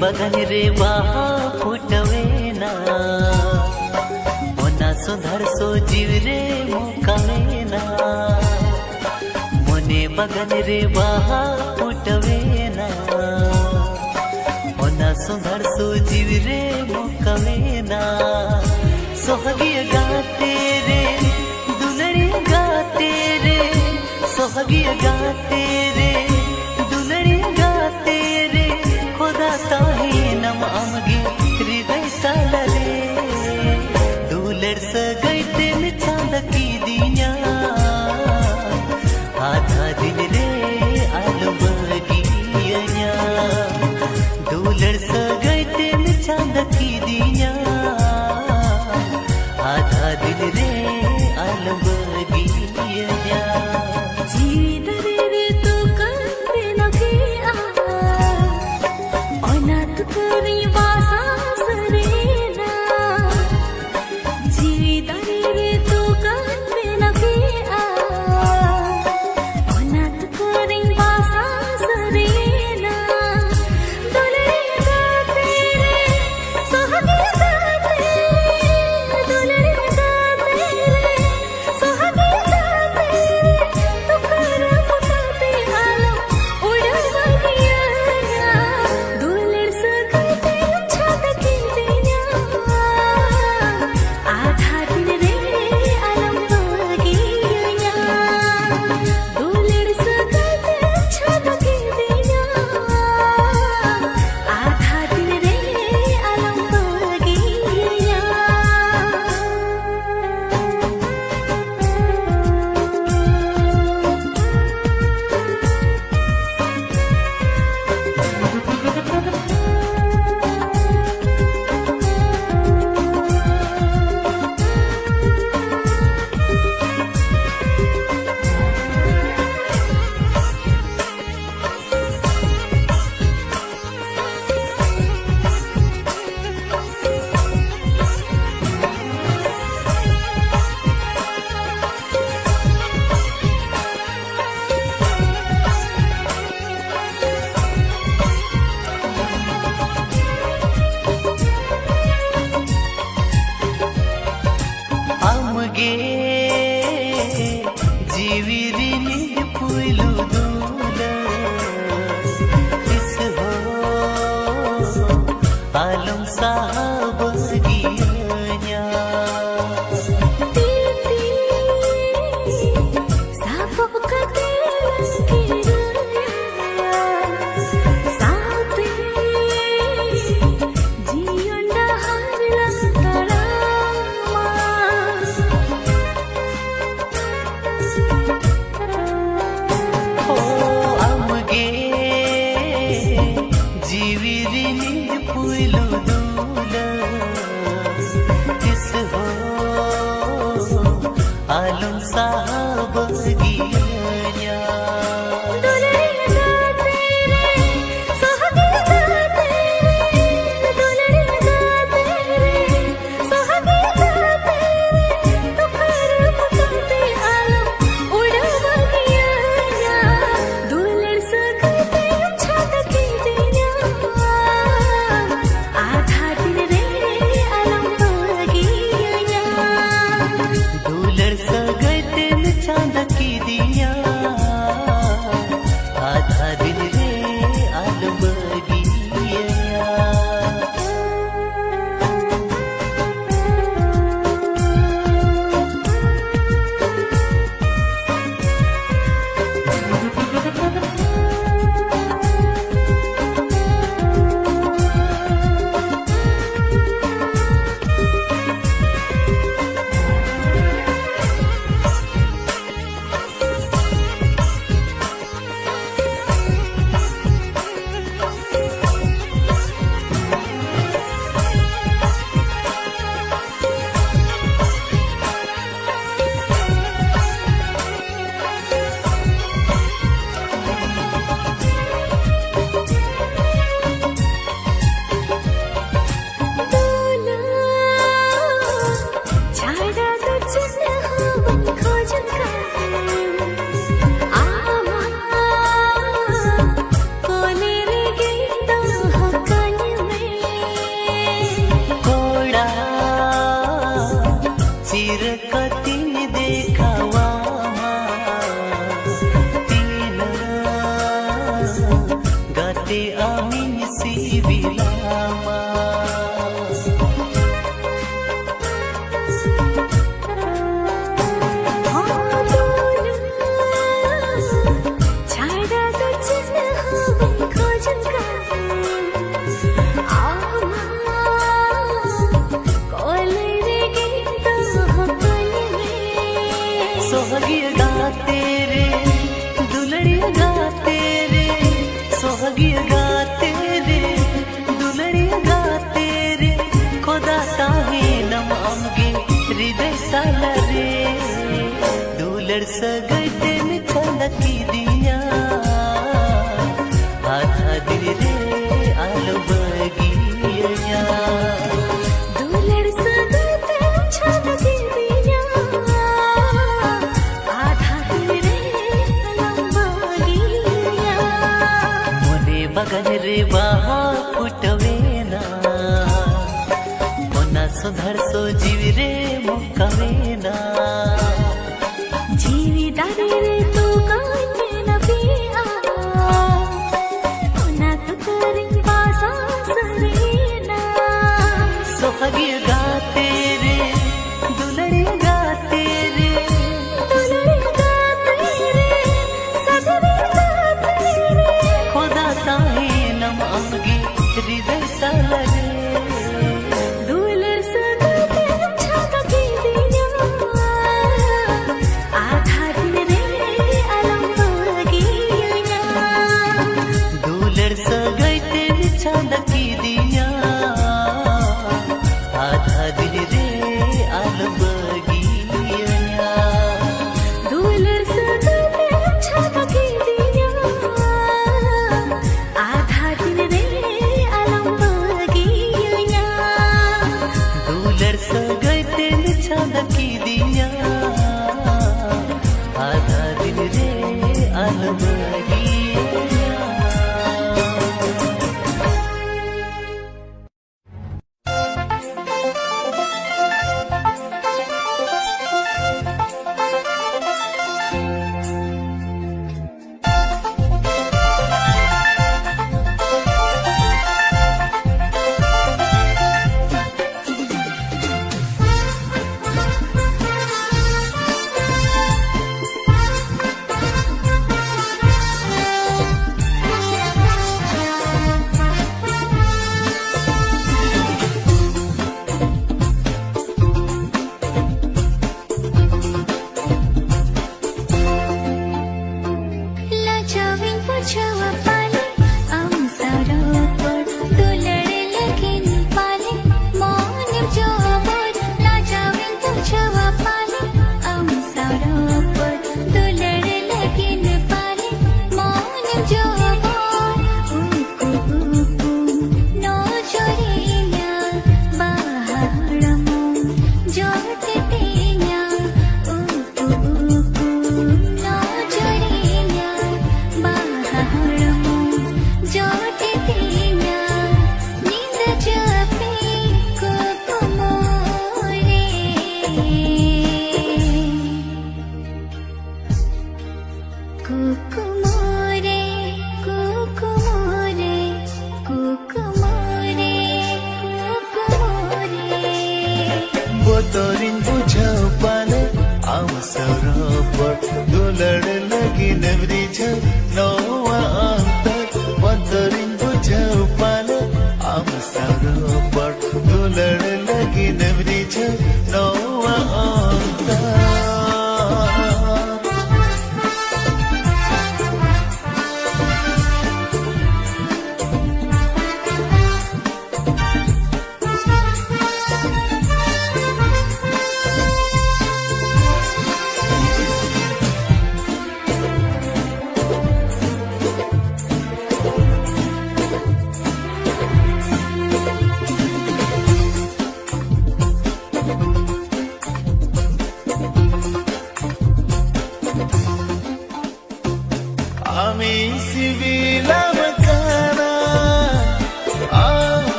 बगन रे बाहा फुटवेना मोना सुंदर सो जीव रे मुकावेना मोने बगन रे बाहा फुटवेना मोना सुंदर सो जीव रे मुकावेना सोहगी गाते रे दुलड़ी गाते रे सोहगी गाते रे दुलड़ी गाते रे खुदा ताही नम आमगी हृदय सालरे दूलड़ सगैते में चांद की दिया आधा दिल रे आलबगिया दूलड़ सगैते में चांद की दिया आधा दिल रे आलबगिया आलम साहब गिया आलम साहब गिया ते आम्ही सिविलामा सोहगिया गाते रे दुलड़िया गाते रे सोहगिया गाते रे दुलड़िया गाते रे खुदा ताहे नम आमगे हृदय साला रे दुलड़ सगटे में छलकी दिया आधा दिल रे आलो बगिया बगन रे बाहा फुटवेना मोना सुधर सो जीव रे मुकवेना जीवी दारे रे तू काने न पिया मोना तो करे पासा सरेना सोहगी गाते रे दुलड़ी गाते रे दुलड़ी गाते रे सगरे गाते रे खुदा ताहे नम आमगे हृदय साला रे दुलर सगटे छलकी दिया आधा दिन रे अलम बगिया दुलड़ सगटे में छलकी दिया आधा दिल रे आलो बगिया दुलर सगटे छलकी दिया आधा दिन रे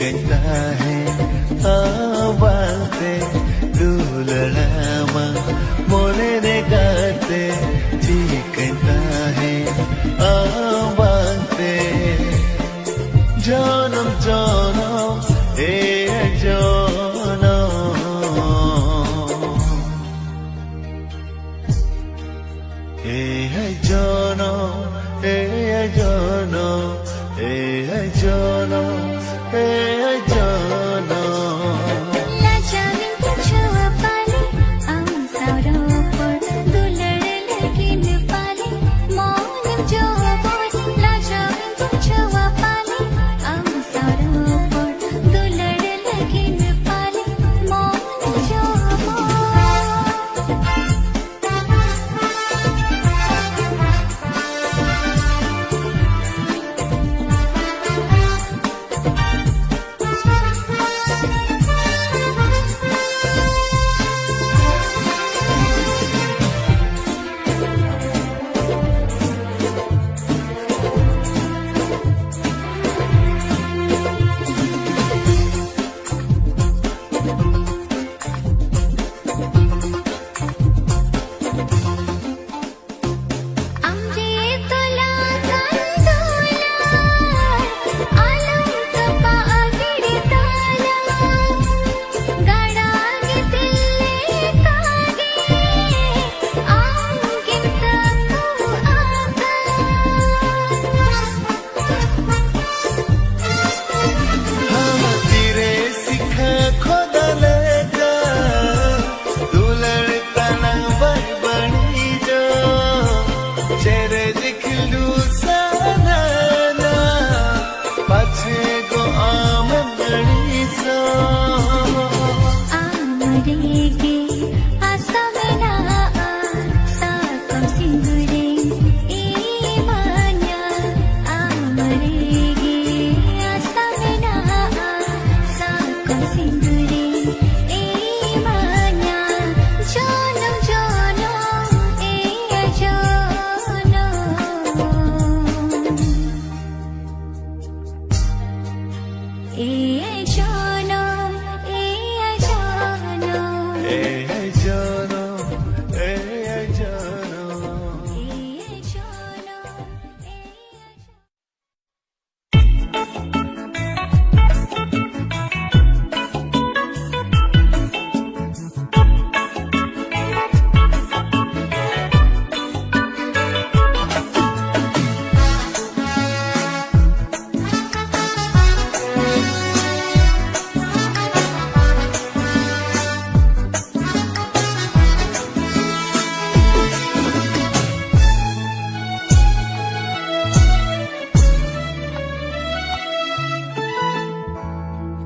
कहता है आवाज़े दुलड़ामा मोरे रे गाते जी कहता है आवाज़े जनम जनम ए जनम ए जनम ए जनम ए जनम ए जनम लाजाविन छुआ पाले आम सारो पर दुलड़ लगिन पाले मौन जो बोल लाजाविन छुआ पाले आम सारो पर दुलड़ लगिन पाले मौन जो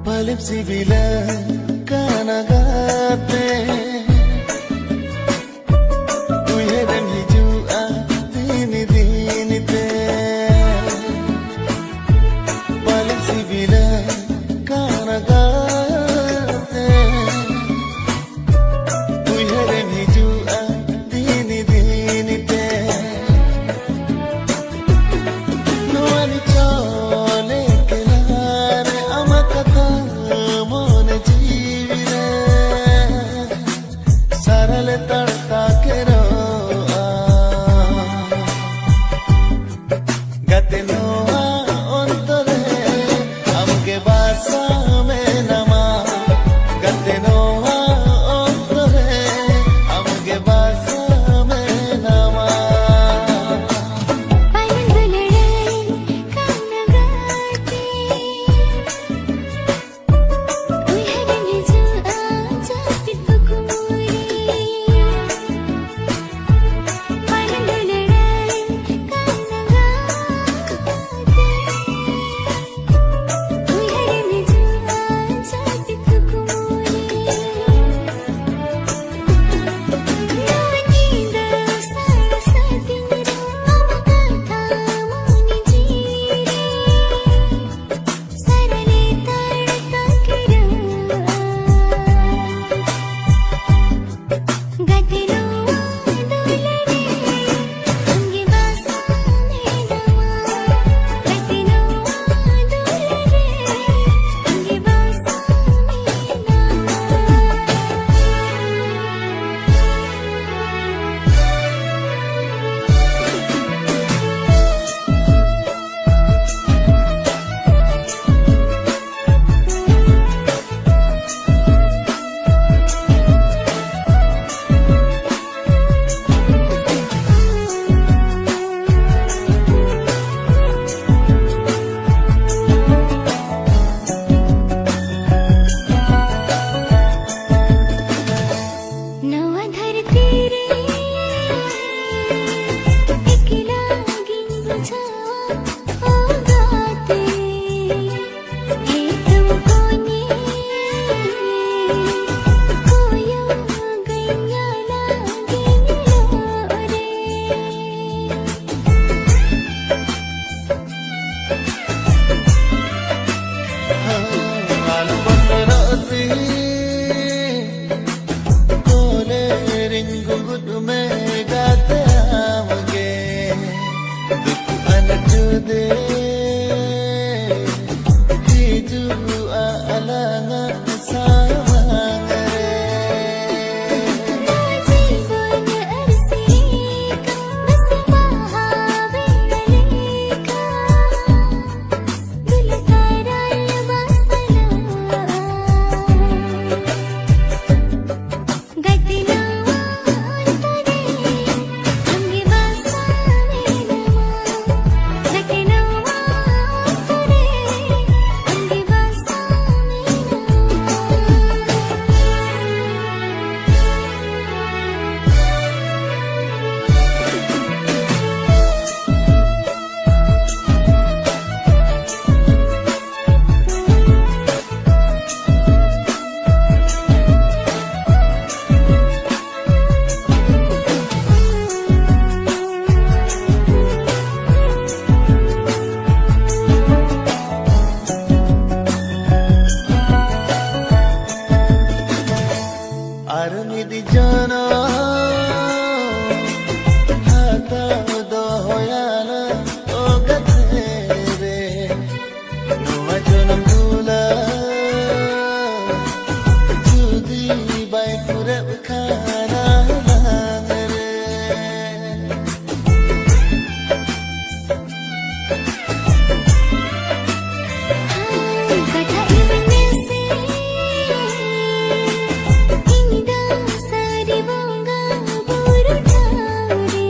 Palipsi bila kanagate Tuye dan hijua dini dini te Palipsi bila kanagate Tuye dan hijua dini dini te Nuani chole kelare amakata mone jivire नवा धरती रे एकला गिन बुझा ओ गाते हे तुमको ने कोयो गैया लागे रे Malu bandarati kole ringu gudu me gate amage duk anju de hiju alanga samangare जीवन अरसे का बस बहावे लेका दिल कराल मसला गतिना तरे अंगे बसा मेरा गतिना तरे अंगे बसा Armidi jana hata doyala o gatere no ajonam dula judi bai pure khana mangare कथा इवने से इंदा सारी वंगा बुरठारे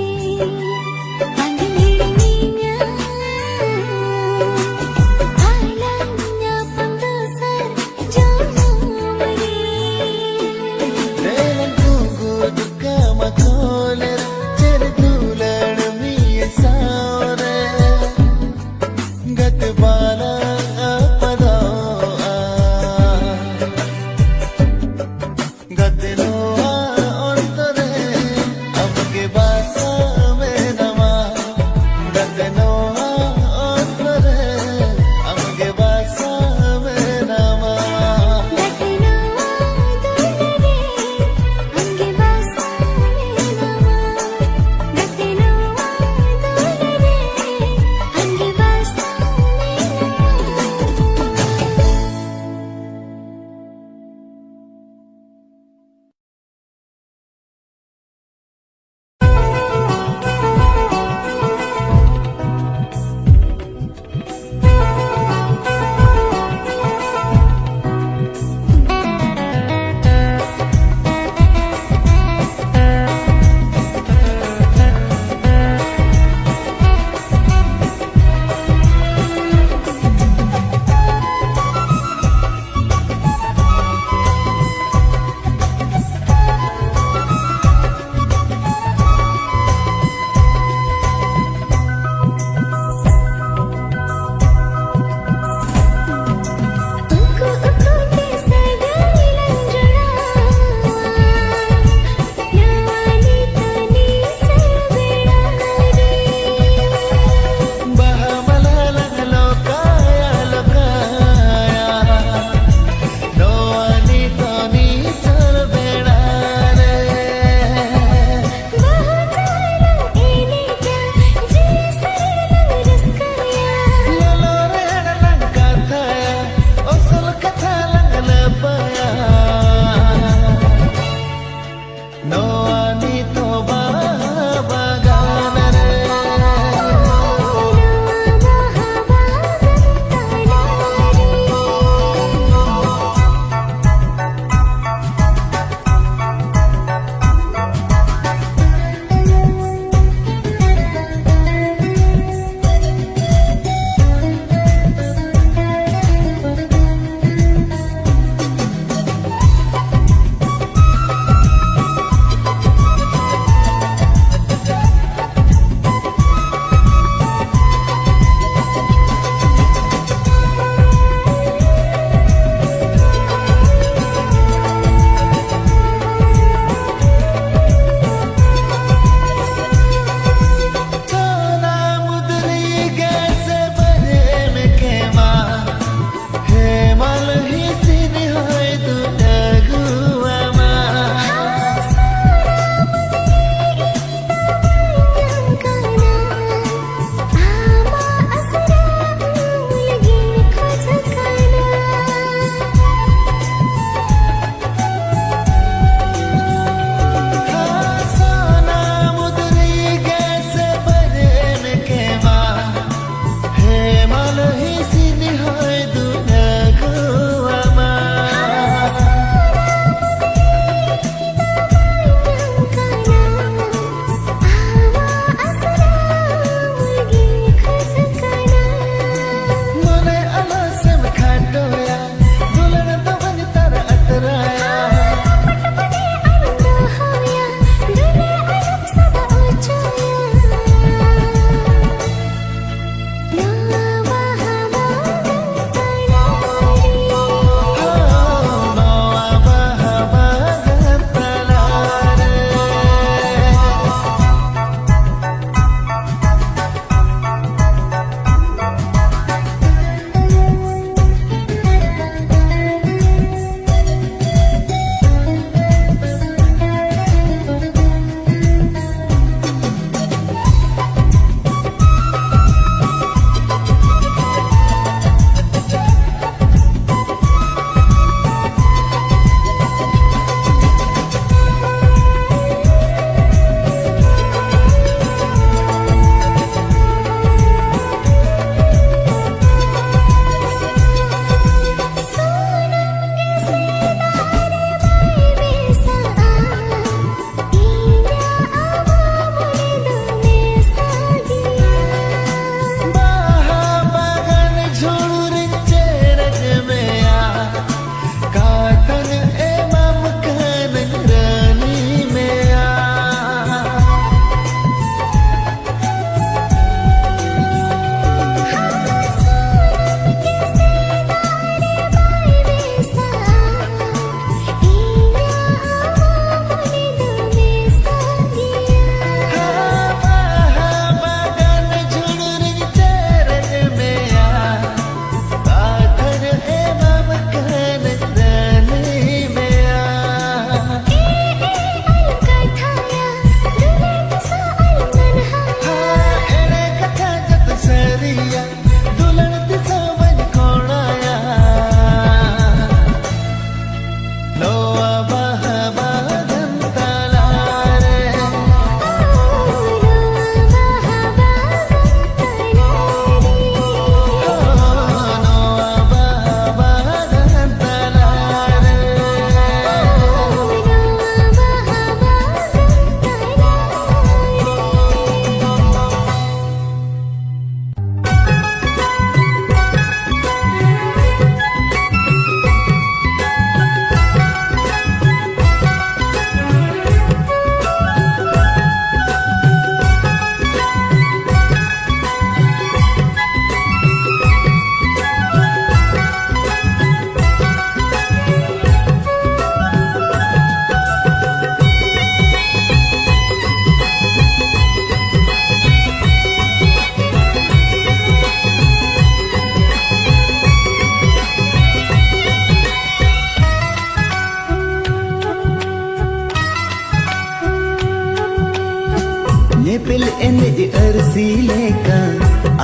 Nepil ene arsi leka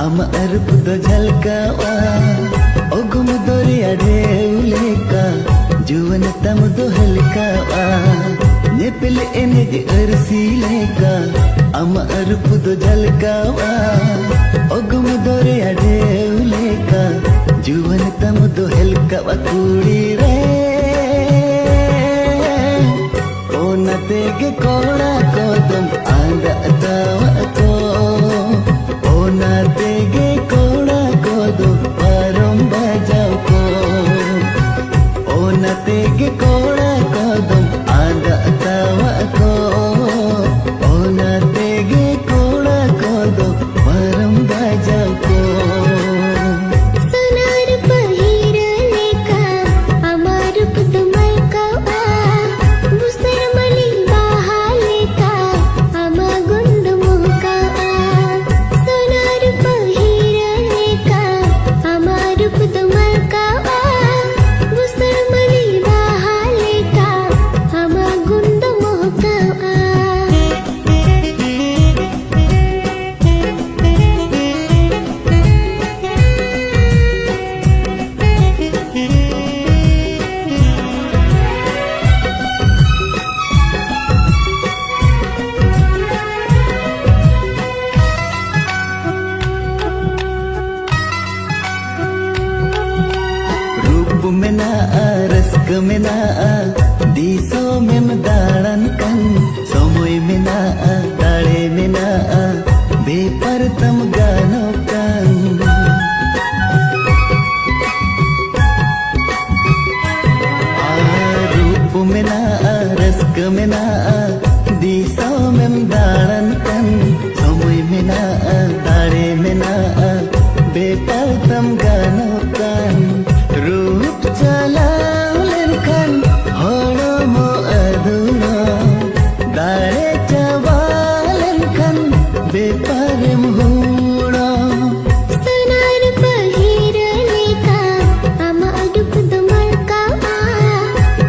ama arpu do jhalkawa ogum dore adeu leka juwan tam do halkawa Nepil ene arsi leka ama arpu do jhalkawa ogum dore adeu leka juwan tam do halkawa kudi re Tege koda kodam anda tawa ko ona tege koda kodo param bajao ko ona tege koda kodam anda tawa ko ona tege koda kodo param bajao ko sonar pahira leka amar putumal kawa busar mali bahaleka ama gundu muka sonar pahira leka amar putumal kawa busar mali bahaleka ama gundu muka Menaa rask menaa diso mem dalan kan somoy menaa dale menaa bepar tam gano kan rup menaa rask menaa diso mem dalan kan somoy menaa dale menaa bepar tam gano kan रूप चलाओ लेनखान होड़ो मो अधूरो दाड़े चबा लेनखान बेपारे मुहूड़ो sonar pahira leka ama adup dumal kawa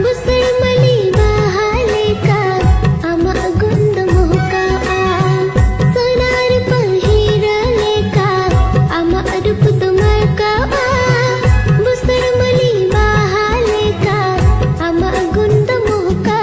busar mali bahaleka ama gundu muka sonar pahira leka ama adup dumal kawa busar mali bahaleka ama gundu muka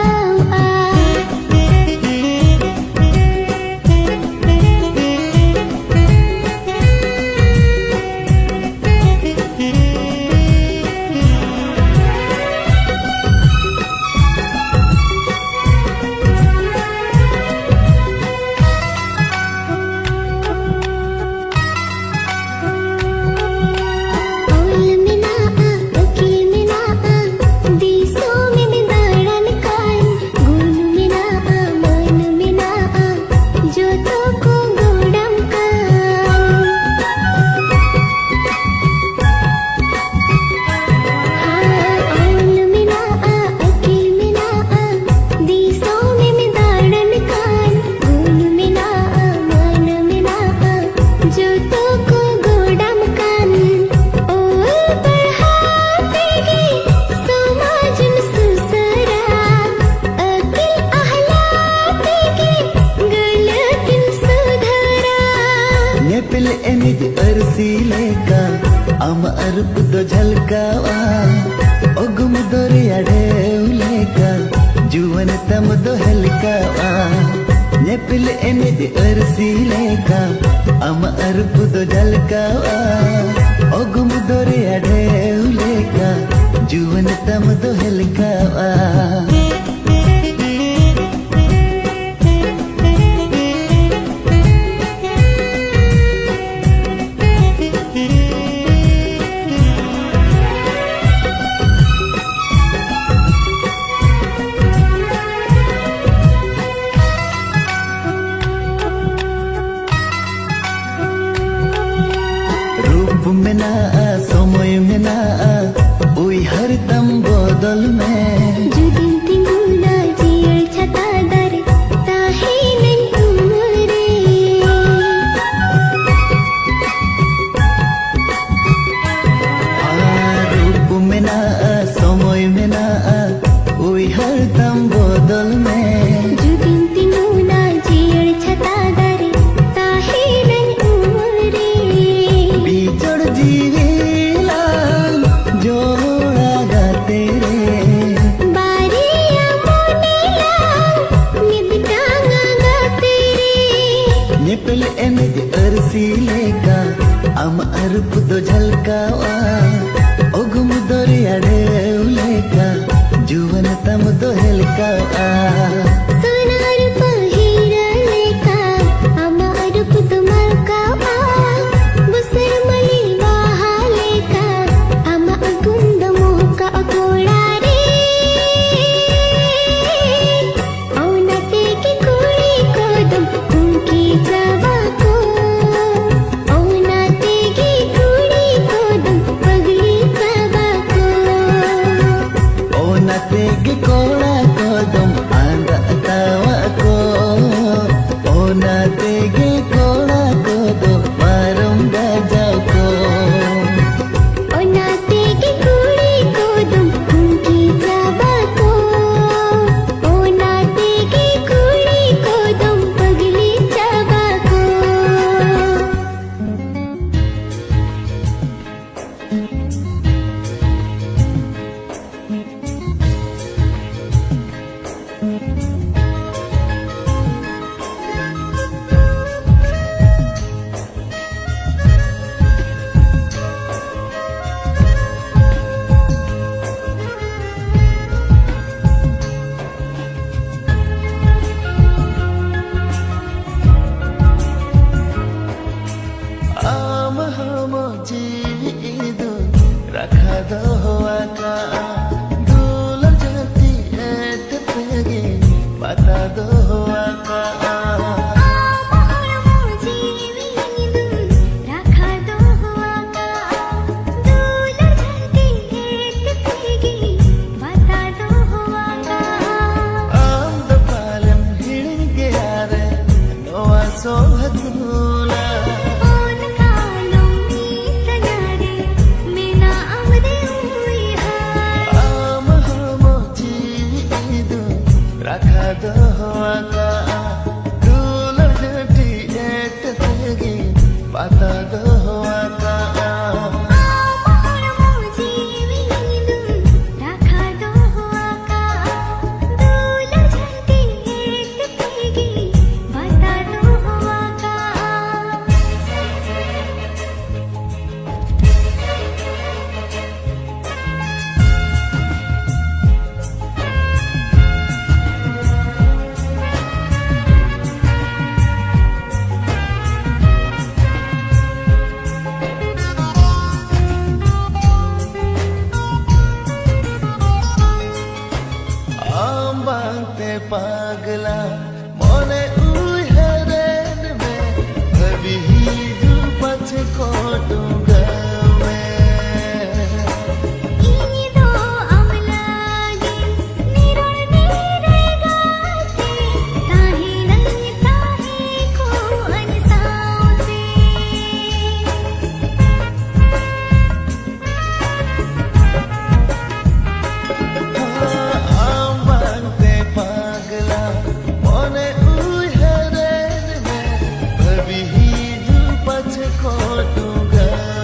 Nepil ene arsi leka ama arpu do jhalkawa ogum dore adeu leka juwan tam do halkawa Nepil ene arsi leka ama arpu do jhalkawa ogum dore adeu leka juwan tam do halkawa रूप menaa somoy menaa ui har dam bodol mein judin tinguna jiyal chata dar tahe nan umre रूप menaa somoy menaa ui har dam bodol mein judin tinguna jiyal chata dar hasi leka amar pudo jhalkawa ogum dori ade uleka juwan tam do helkawa sonar pahira leka amar pudu malkawa busar mali baha leka ama gunda muka akoda re aunate ki kuri kodam unki jawa ko aunate ki kuri kodam pagli jawa ko ona tege koda kodam anda tawa ko ona tege koda kodam marum gajau ko onate ki kuri kodam unki jawa ko onate ki kuri kodam pagli jawa ko jidu rakha do aka dul jati et pegi bata do aka rakha do aka dul jati et pegi bata do aka ambante pagla mone ui heren me bhabi hidu pache kotu gawe ido amlage niron nire gaate tahi ko ansaute ambante pagla mone ui heren me bhabi hidu pache kotu gawe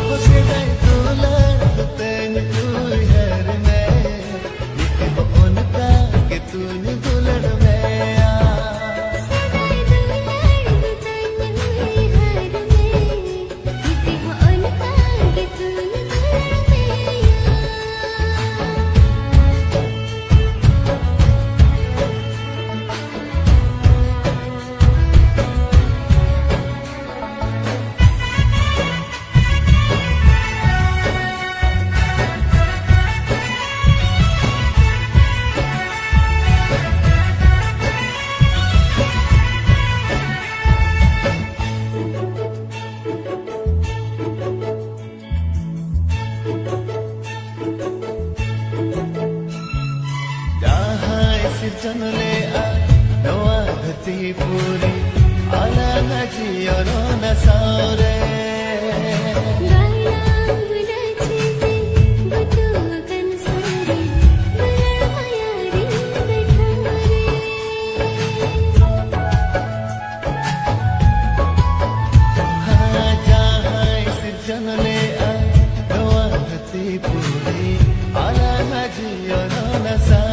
Hoseda tular ten tu her mein Nikbo unka ke tune dular mein Sirjan le a nawagati puri ala na jiyo na saure Sirjan le a nawagati puri ala na jiyo na saure